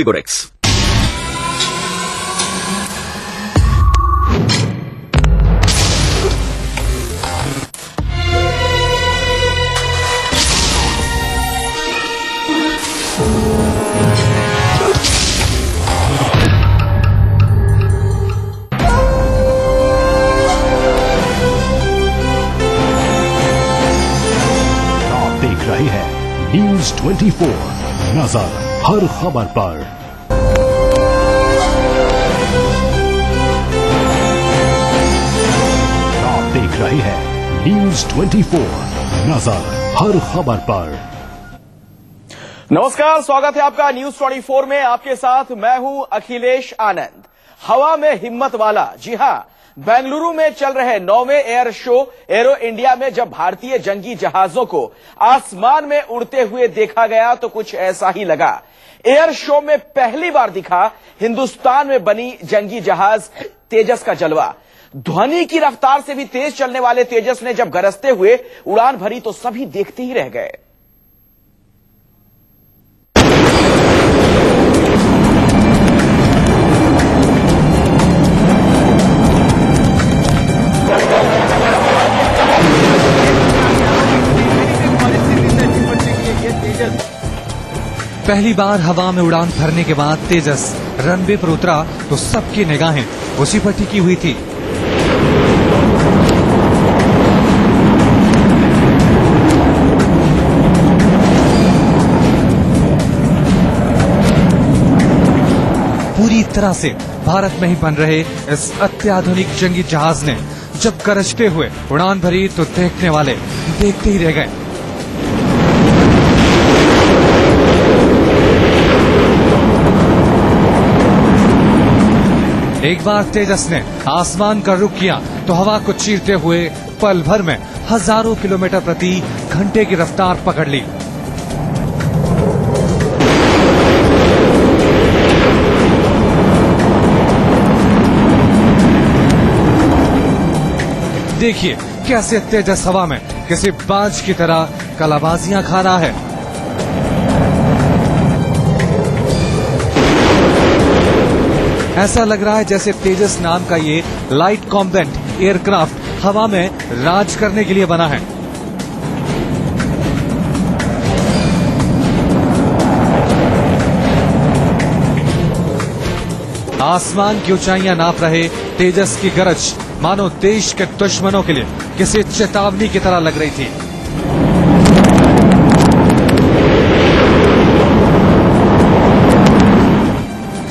Figorex। रही है न्यूज 24, नजर हर खबर पर। आप देख रहे हैं न्यूज 24, नजर हर खबर पर। नमस्कार, स्वागत है आपका न्यूज 24 में। आपके साथ मैं हूं अखिलेश आनंद। हवा में हिम्मत वाला, जी हां, बेंगलुरु में चल रहे 9वें एयर शो एरो इंडिया में जब भारतीय जंगी जहाजों को आसमान में उड़ते हुए देखा गया तो कुछ ऐसा ही लगा। एयर शो में पहली बार दिखा हिंदुस्तान में बनी जंगी जहाज तेजस का जलवा। ध्वनि की रफ्तार से भी तेज चलने वाले तेजस ने जब गरजते हुए उड़ान भरी तो सभी देखते ही रह गए। पहली बार हवा में उड़ान भरने के बाद तेजस रनवे पर उतरा तो सबकी निगाहें उसी पर टिकी हुई थी। पूरी तरह से भारत में ही बन रहे इस अत्याधुनिक जंगी जहाज ने जब गरजते हुए उड़ान भरी तो देखने वाले देखते ही रह गए। एक बार तेजस ने आसमान का रुख किया तो हवा को चीरते हुए पल भर में हजारों किलोमीटर प्रति घंटे की रफ्तार पकड़ ली। देखिए कैसे तेजस हवा में किसी बाज की तरह कलाबाजियां खा रहा है। ऐसा लग रहा है जैसे तेजस नाम का ये लाइट कॉम्बैट एयरक्राफ्ट हवा में राज करने के लिए बना है। आसमान की ऊंचाइयां नाप रहे तेजस की गरज मानो देश के दुश्मनों के लिए किसी चेतावनी की तरह लग रही थी।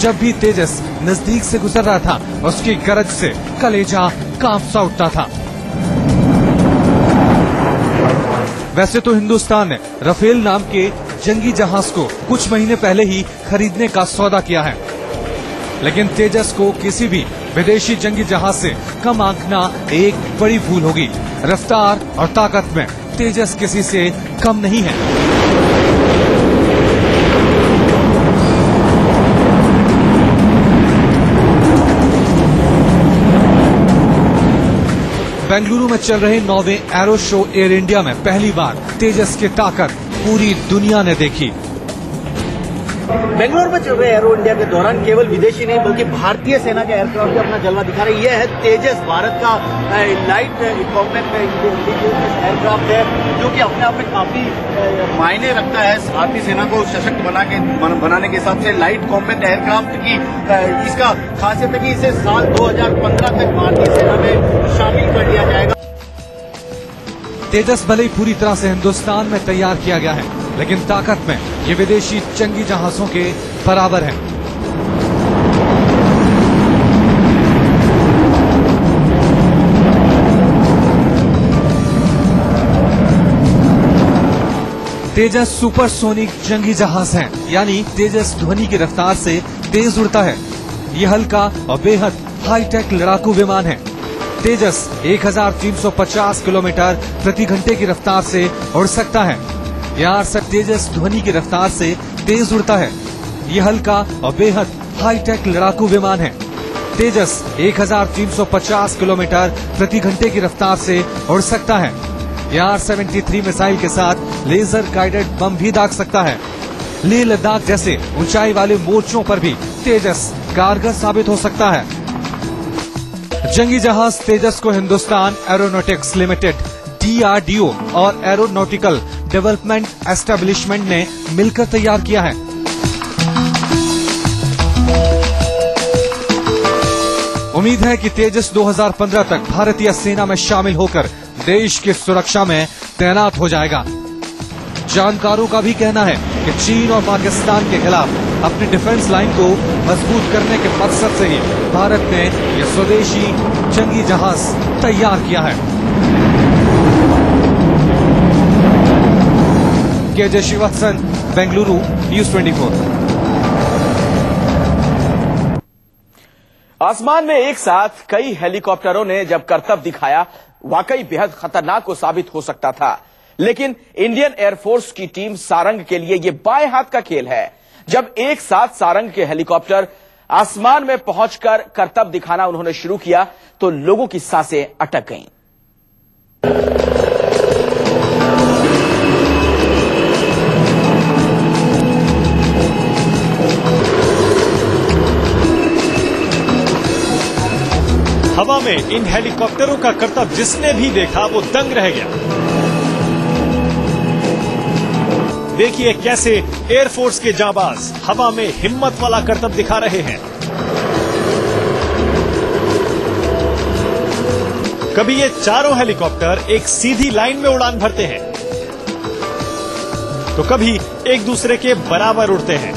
जब भी तेजस नजदीक से गुजर रहा था उसकी गरज से कलेजा कांप सा उठता था। वैसे तो हिंदुस्तान ने राफेल नाम के जंगी जहाज को कुछ महीने पहले ही खरीदने का सौदा किया है, लेकिन तेजस को किसी भी विदेशी जंगी जहाज से कम आंकना एक बड़ी भूल होगी। रफ्तार और ताकत में तेजस किसी से कम नहीं है। बेंगलुरु में चल रहे 9वें एरो शो एयर इंडिया में पहली बार तेजस की ताकत पूरी दुनिया ने देखी। बेंगलुरु में चल रहे एरो इंडिया के दौरान केवल विदेशी नहीं बल्कि भारतीय सेना के एयरक्राफ्ट भी अपना जलवा दिखा रहे हैं। यह है तेजस, भारत का लाइट कॉम्बैट एयरक्राफ्ट है जो कि अपने आप में काफी मायने रखता है भारतीय सेना को सशक्त बनाने के हिसाब से। लाइट कॉम्बैट एयरक्राफ्ट की इसका खासियत है कि इसे साल 2015 तक भारतीय सेना में शामिल कर लिया जाएगा। तेजस भले ही पूरी तरह से हिंदुस्तान में तैयार किया गया है, लेकिन ताकत में ये विदेशी जंगी जहाजों के बराबर है। तेजस सुपरसोनिक जंगी जहाज है, यानी तेजस ध्वनि की रफ्तार से तेज उड़ता है। ये हल्का और बेहद हाईटेक लड़ाकू विमान है। तेजस 1350 किलोमीटर प्रति घंटे की रफ्तार से उड़ सकता है। यार सर, तेजस ध्वनि की रफ्तार से तेज उड़ता है। ये हल्का और बेहद हाईटेक लड़ाकू विमान है। तेजस 1350 किलोमीटर प्रति घंटे की रफ्तार से उड़ सकता है। यार 73 मिसाइल के साथ लेजर गाइडेड बम भी दाग सकता है। लेह लद्दाख जैसे ऊंचाई वाले मोर्चों पर भी तेजस कारगर साबित हो सकता है। जंगी जहाज तेजस को हिंदुस्तान एरोनॉटिक्स लिमिटेड, DRDO और एरोनॉटिकल डेवलपमेंट एस्टेब्लिशमेंट ने मिलकर तैयार किया है। उम्मीद है कि तेजस 2015 तक भारतीय सेना में शामिल होकर देश की सुरक्षा में तैनात हो जाएगा। जानकारों का भी कहना है कि चीन और पाकिस्तान के खिलाफ अपनी डिफेंस लाइन को मजबूत करने के मकसद से ही भारत ने यह स्वदेशी जंगी जहाज तैयार किया है। KJ Srivastava, Bengaluru, news 24। आसमान में एक साथ कई हेलीकॉप्टरों ने जब करतब दिखाया, वाकई बेहद खतरनाक को साबित हो सकता था। लेकिन इंडियन एयरफोर्स की टीम सारंग के लिए यह बाएं हाथ का खेल है। जब एक साथ सारंग के हेलीकॉप्टर आसमान में पहुंचकर करतब दिखाना उन्होंने शुरू किया तो लोगों की सांसें अटक गईं। हवा में इन हेलीकॉप्टरों का करतब जिसने भी देखा वो दंग रह गया। देखिए कैसे एयरफोर्स के जांबाज हवा में हिम्मत वाला करतब दिखा रहे हैं। कभी ये चारों हेलीकॉप्टर एक सीधी लाइन में उड़ान भरते हैं तो कभी एक दूसरे के बराबर उड़ते हैं।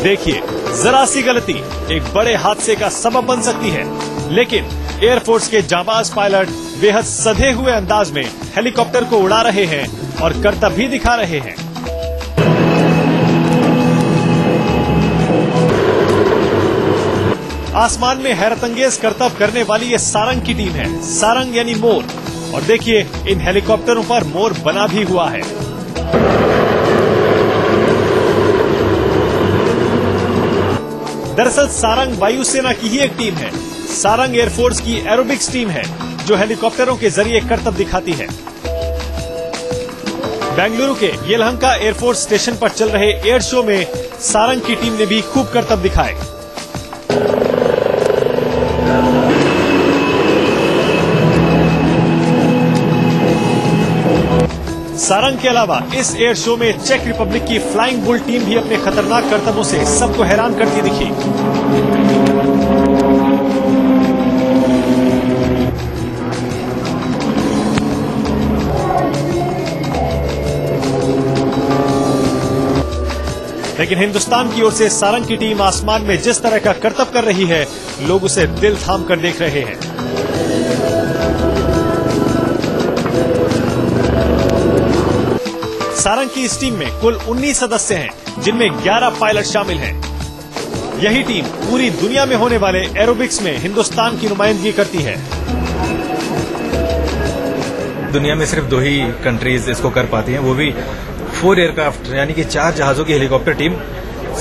देखिए, जरा सी गलती एक बड़े हादसे का सबब बन सकती है, लेकिन एयरफोर्स के जांबाज पायलट बेहद सधे हुए अंदाज में हेलीकॉप्टर को उड़ा रहे हैं और करतब भी दिखा रहे हैं। आसमान में हैरतअंगेज करतब करने वाली ये सारंग की टीम है। सारंग यानी मोर, और देखिए इन हेलीकॉप्टरों पर मोर बना भी हुआ है। दरअसल सारंग वायुसेना की ही एक टीम है। सारंग एयरफोर्स की एरोबिक्स टीम है जो हेलीकॉप्टरों के जरिए करतब दिखाती है। बेंगलुरु के येलहंका एयरफोर्स स्टेशन पर चल रहे एयर शो में सारंग की टीम ने भी खूब करतब दिखाए। सारंग के अलावा इस एयर शो में चेक रिपब्लिक की फ्लाइंग बुल टीम भी अपने खतरनाक करतबों से सबको हैरान करती दिखी। लेकिन हिंदुस्तान की ओर से सारंग की टीम आसमान में जिस तरह का करतब कर रही है, लोग उसे दिल थाम कर देख रहे हैं। सारंग की इस टीम में कुल 19 सदस्य हैं, जिनमें 11 पायलट शामिल हैं। यही टीम पूरी दुनिया में होने वाले एरोबिक्स में हिंदुस्तान की नुमाइंदगी करती है। दुनिया में सिर्फ 2 ही कंट्रीज इसको कर पाती हैं, वो भी 4 एयरक्राफ्ट यानी कि 4 जहाजों की हेलीकॉप्टर टीम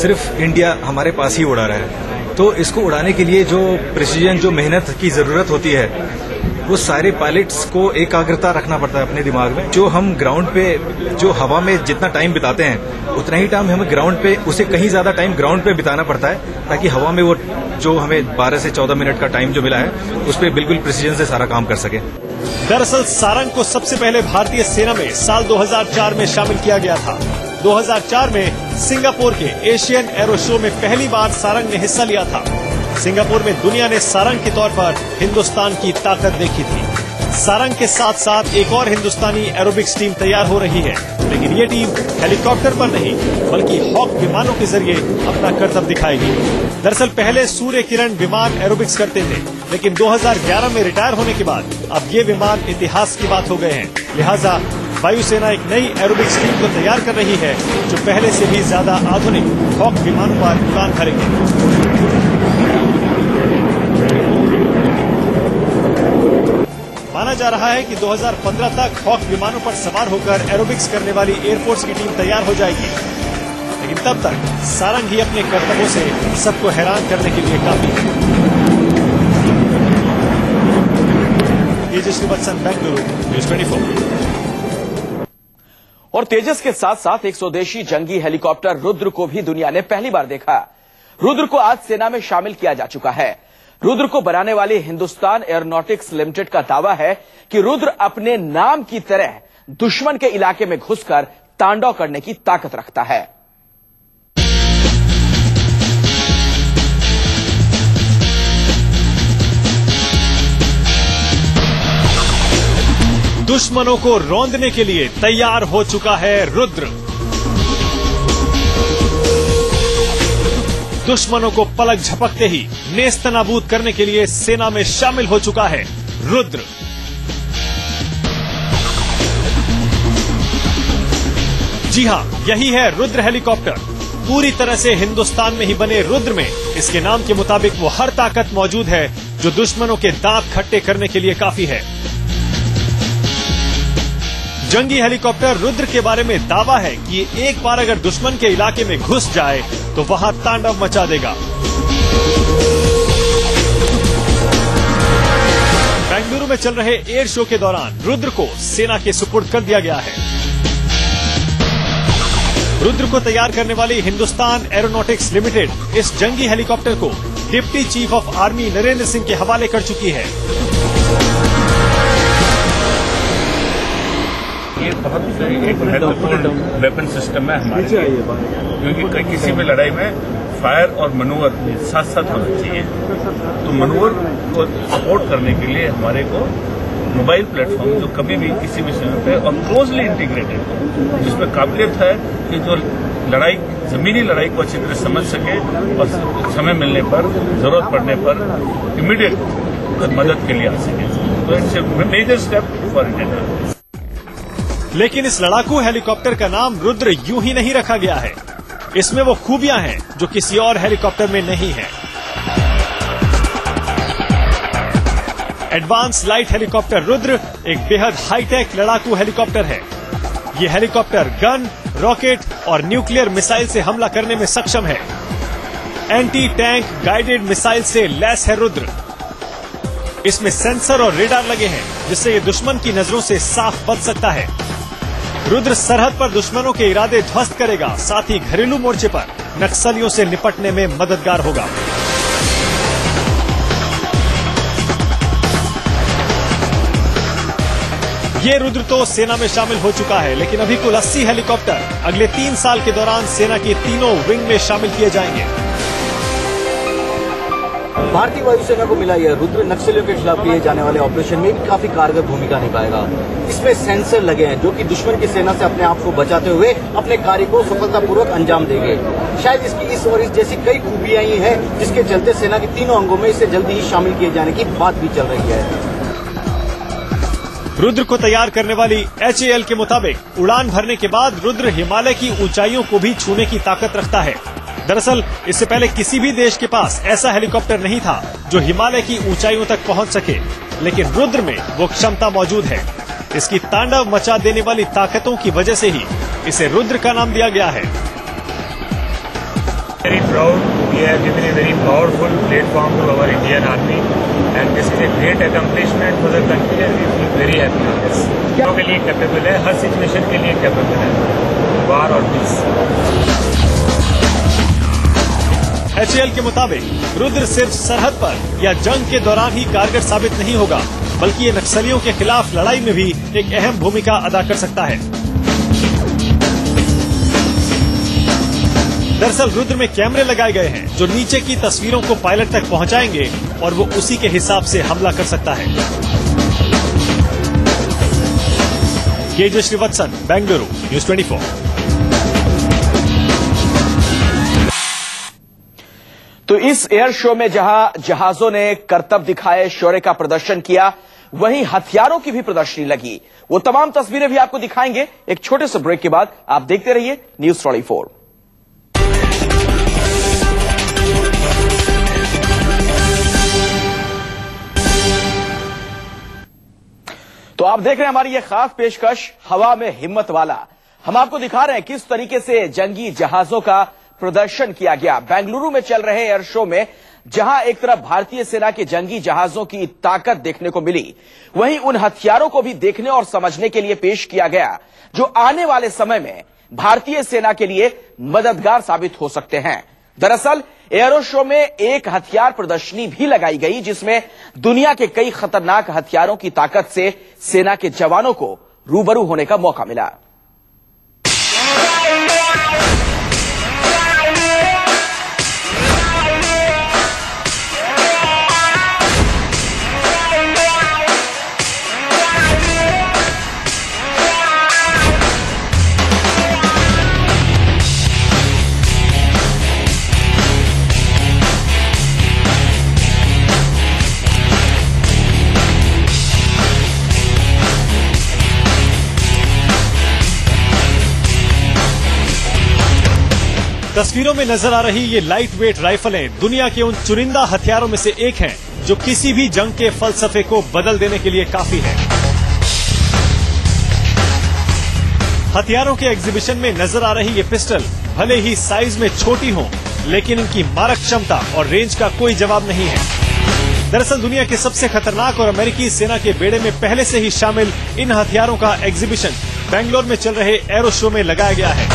सिर्फ इंडिया हमारे पास ही उड़ा रहा है। तो इसको उड़ाने के लिए जो प्रिसीजन, जो मेहनत की जरूरत होती है, वो सारे पायलट्स को एकाग्रता रखना पड़ता है अपने दिमाग में। जो हम ग्राउंड पे, जो हवा में जितना टाइम बिताते हैं, उतना ही टाइम हमें ग्राउंड पे, उसे कहीं ज्यादा टाइम ग्राउंड पे बिताना पड़ता है, ताकि हवा में वो जो हमें 12 से 14 मिनट का टाइम जो मिला है, उस पर बिल्कुल प्रिसीजन से सारा काम कर सके। दरअसल सारंग को सबसे पहले भारतीय सेना में साल 2004 में शामिल किया गया था। 2004 में सिंगापुर के एशियन एरो शो में पहली बार सारंग ने हिस्सा लिया था। सिंगापुर में दुनिया ने सारंग के तौर पर हिंदुस्तान की ताकत देखी थी। सारंग के साथ साथ एक और हिंदुस्तानी एरोबिक्स टीम तैयार हो रही है, लेकिन ये टीम हेलीकॉप्टर पर नहीं बल्कि हॉक विमानों के जरिए अपना करतब दिखाएगी। दरअसल पहले सूर्य किरण विमान एरोबिक्स करते थे, लेकिन 2011 में रिटायर होने के बाद अब ये विमान इतिहास की बात हो गए हैं। लिहाजा वायुसेना एक नई एरोबिक्स टीम को तैयार कर रही है, जो पहले से भी ज्यादा आधुनिक हॉक विमानों पर उड़ान भरेंगे। माना जा रहा है कि 2015 तक हॉक विमानों पर सवार होकर एरोबिक्स करने वाली एयरफोर्स की टीम तैयार हो जाएगी, लेकिन तब तक सारंग ही अपने करतबों से सबको हैरान करने के लिए काफी है। तेजस श्रीवत्सन, बेंगलुरु, न्यूज 24। और तेजस के साथ साथ एक स्वदेशी जंगी हेलीकॉप्टर रुद्र को भी दुनिया ने पहली बार देखा। रुद्र को आज सेना में शामिल किया जा चुका है। रुद्र को बनाने वाली हिंदुस्तान एरोनॉटिक्स लिमिटेड का दावा है कि रुद्र अपने नाम की तरह दुश्मन के इलाके में घुसकर तांडव करने की ताकत रखता है। दुश्मनों को रौंदने के लिए तैयार हो चुका है रुद्र। दुश्मनों को पलक झपकते ही नेस्तनाबूद करने के लिए सेना में शामिल हो चुका है रुद्र। जी हां, यही है रुद्र हेलीकॉप्टर। पूरी तरह से हिंदुस्तान में ही बने रुद्र में इसके नाम के मुताबिक वो हर ताकत मौजूद है जो दुश्मनों के दांत खट्टे करने के लिए काफी है। जंगी हेलीकॉप्टर रुद्र के बारे में दावा है कि ये एक बार अगर दुश्मन के इलाके में घुस जाए तो वहां तांडव मचा देगा। बेंगलुरु में चल रहे एयर शो के दौरान रुद्र को सेना के सुपुर्द कर दिया गया है। रुद्र को तैयार करने वाली हिंदुस्तान एरोनॉटिक्स लिमिटेड इस जंगी हेलीकॉप्टर को deputy chief of army Narendra Singh के हवाले कर चुकी है। ये बहुत एक महत्वपूर्ण वेपन सिस्टम है हमारे लिए, क्योंकि किसी भी लड़ाई में फायर और मनूवर साथ साथ होना चाहिए। तो मनूवर को सपोर्ट करने के लिए हमारे को मोबाइल प्लेटफॉर्म जो कभी भी किसी भी समय पे और क्लोजली इंटीग्रेटेड, जिसमें काबिलियत है कि जो लड़ाई जमीनी लड़ाई को अच्छी तरह समझ सके और समय मिलने पर, जरूरत पड़ने पर इमीडिएट मदद के लिए आ सके। तो it's a major step for India. लेकिन इस लड़ाकू हेलीकॉप्टर का नाम रुद्र यूं ही नहीं रखा गया है। इसमें वो खूबियां हैं जो किसी और हेलीकॉप्टर में नहीं है। एडवांस लाइट हेलीकॉप्टर रुद्र एक बेहद हाईटेक लड़ाकू हेलीकॉप्टर है। ये हेलीकॉप्टर गन, रॉकेट और न्यूक्लियर मिसाइल से हमला करने में सक्षम है। एंटी टैंक गाइडेड मिसाइल से लैस है रुद्र। इसमें सेंसर और रेडार लगे हैं जिससे ये दुश्मन की नजरों से साफ बच सकता है। रुद्र सरहद पर दुश्मनों के इरादे ध्वस्त करेगा, साथ ही घरेलू मोर्चे पर नक्सलियों से निपटने में मददगार होगा। ये रुद्र तो सेना में शामिल हो चुका है, लेकिन अभी कुल 80 हेलीकॉप्टर अगले 3 साल के दौरान सेना की तीनों विंग में शामिल किए जाएंगे। भारतीय वायुसेना को मिला यह रुद्र नक्सलियों के खिलाफ किए जाने वाले ऑपरेशन में भी काफी कारगर भूमिका निभाएगा। इसमें सेंसर लगे हैं जो कि दुश्मन की सेना से अपने आप को बचाते हुए अपने कार्य को सफलतापूर्वक अंजाम देंगे। शायद इसकी इस और इस जैसी कई खूबियां ही हैं जिसके चलते सेना के तीनों अंगों में इसे जल्दी ही शामिल किए जाने की बात भी चल रही है। रुद्र को तैयार करने वाली HAL के मुताबिक उड़ान भरने के बाद रुद्र हिमालय की ऊंचाइयों को भी छूने की ताकत रखता है। दरअसल इससे पहले किसी भी देश के पास ऐसा हेलीकॉप्टर नहीं था जो हिमालय की ऊंचाइयों तक पहुंच सके, लेकिन रुद्र में वो क्षमता मौजूद है। इसकी तांडव मचा देने वाली ताकतों की वजह से ही इसे रुद्र का नाम दिया गया है। Very proud. We have given a very powerful platform to our Indian Army, and this is a great accomplishment for the country, and we feel very happy on this. के लिए कैपेबल है, हर सिचुएशन के लिए capable है, वार और piece. HAL के मुताबिक रुद्र सिर्फ सरहद पर या जंग के दौरान ही कारगर साबित नहीं होगा, बल्कि ये नक्सलियों के खिलाफ लड़ाई में भी एक अहम भूमिका अदा कर सकता है। दरअसल रुद्र में कैमरे लगाए गए हैं जो नीचे की तस्वीरों को पायलट तक पहुंचाएंगे और वो उसी के हिसाब से हमला कर सकता है। तेजस श्रीवत्सन, बेंगलुरु, न्यूज 24। तो इस एयर शो में जहां जहाजों ने करतब दिखाए, शौर्य का प्रदर्शन किया, वहीं हथियारों की भी प्रदर्शनी लगी। वो तमाम तस्वीरें भी आपको दिखाएंगे एक छोटे से ब्रेक के बाद। आप देखते रहिए न्यूज 24। तो आप देख रहे हैं हमारी ये खास पेशकश हवा में हिम्मत वाला। हम आपको दिखा रहे हैं किस तरीके से जंगी जहाजों का प्रदर्शन किया गया। बेंगलुरु में चल रहे एयर शो में जहां एक तरफ भारतीय सेना के जंगी जहाजों की ताकत देखने को मिली, वहीं उन हथियारों को भी देखने और समझने के लिए पेश किया गया जो आने वाले समय में भारतीय सेना के लिए मददगार साबित हो सकते हैं। दरअसल एयरो शो में एक हथियार प्रदर्शनी भी लगाई गई जिसमें दुनिया के कई खतरनाक हथियारों की ताकत से सेना के जवानों को रूबरू होने का मौका मिला। तस्वीरों में नजर आ रही ये लाइट वेट राइफलें दुनिया के उन चुनिंदा हथियारों में से एक हैं जो किसी भी जंग के फलसफे को बदल देने के लिए काफी है। हथियारों के एग्जीबिशन में नजर आ रही ये पिस्टल भले ही साइज में छोटी हो, लेकिन इनकी मारक क्षमता और रेंज का कोई जवाब नहीं है। दरअसल दुनिया के सबसे खतरनाक और अमेरिकी सेना के बेड़े में पहले से ही शामिल इन हथियारों का एग्जीबिशन बेंगलोर में चल रहे एरो शो में लगाया गया है।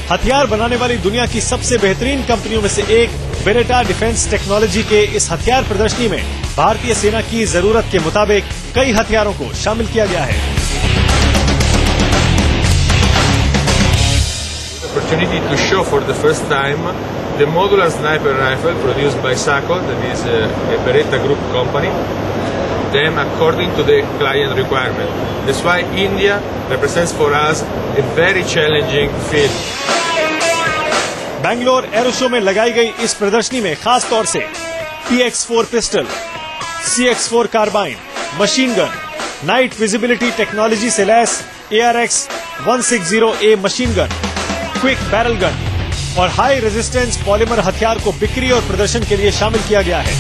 हथियार बनाने वाली दुनिया की सबसे बेहतरीन कंपनियों में से एक बेरेटा डिफेंस टेक्नोलॉजी के इस हथियार प्रदर्शनी में भारतीय सेना की जरूरत के मुताबिक कई हथियारों को शामिल किया गया है। Opportunity to show for the first time the modular sniper rifle produced by SACO, that is a Beretta Group company, them according to the client requirement. That's why India represents for us a very challenging field. Bangalore arrow show में लगाई गई इस प्रदर्शनी में खास तौर से PX4 pistol, CX4 carbine, machine gun, night visibility technology से लैस ARX 160A machine gun, quick barrel gun और हाई रेजिस्टेंस पॉलीमर हथियार को बिक्री और प्रदर्शन के लिए शामिल किया गया है।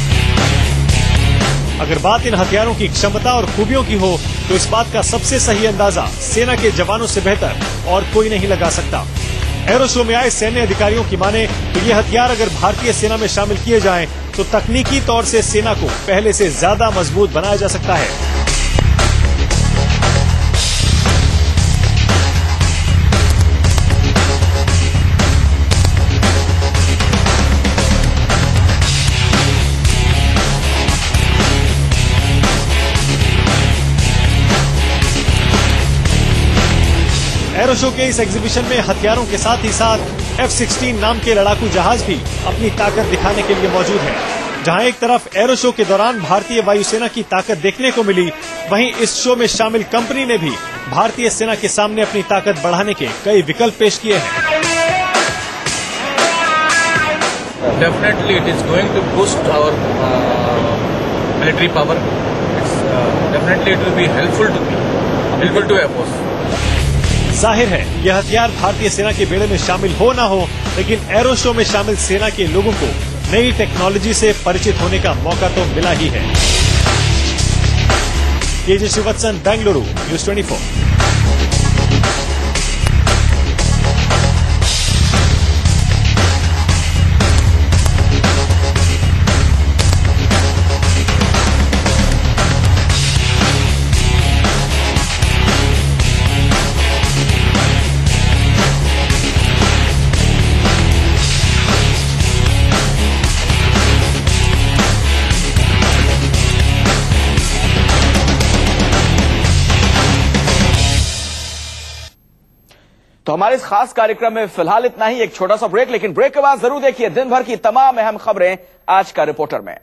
अगर बात इन हथियारों की क्षमता और खूबियों की हो तो इस बात का सबसे सही अंदाजा सेना के जवानों से बेहतर और कोई नहीं लगा सकता। एरो शो में आए सैन्य अधिकारियों की माने तो ये हथियार अगर भारतीय सेना में शामिल किए जाएं तो तकनीकी तौर से सेना को पहले से ज्यादा मजबूत बनाया जा सकता है। एरो शो के इस एग्जीबिशन में हथियारों के साथ ही साथ F-16 नाम के लड़ाकू जहाज भी अपनी ताकत दिखाने के लिए मौजूद है। जहां एक तरफ एरो शो के दौरान भारतीय वायुसेना की ताकत देखने को मिली, वहीं इस शो में शामिल कंपनी ने भी भारतीय सेना के सामने अपनी ताकत बढ़ाने के कई विकल्प पेश किए हैं। Definitely it is going to boost our military power. Definitely it will be helpful to Air Force. जाहिर है यह हथियार भारतीय सेना के बेड़े में शामिल हो ना हो, लेकिन एरो शो में शामिल सेना के लोगों को नई टेक्नोलॉजी से परिचित होने का मौका तो मिला ही है। KJ Srivatsan, Bengaluru, news 24। तो हमारे इस खास कार्यक्रम में फिलहाल इतना ही। एक छोटा सा ब्रेक, लेकिन ब्रेक के बाद जरूर देखिए दिन भर की तमाम अहम खबरें आज का रिपोर्टर में।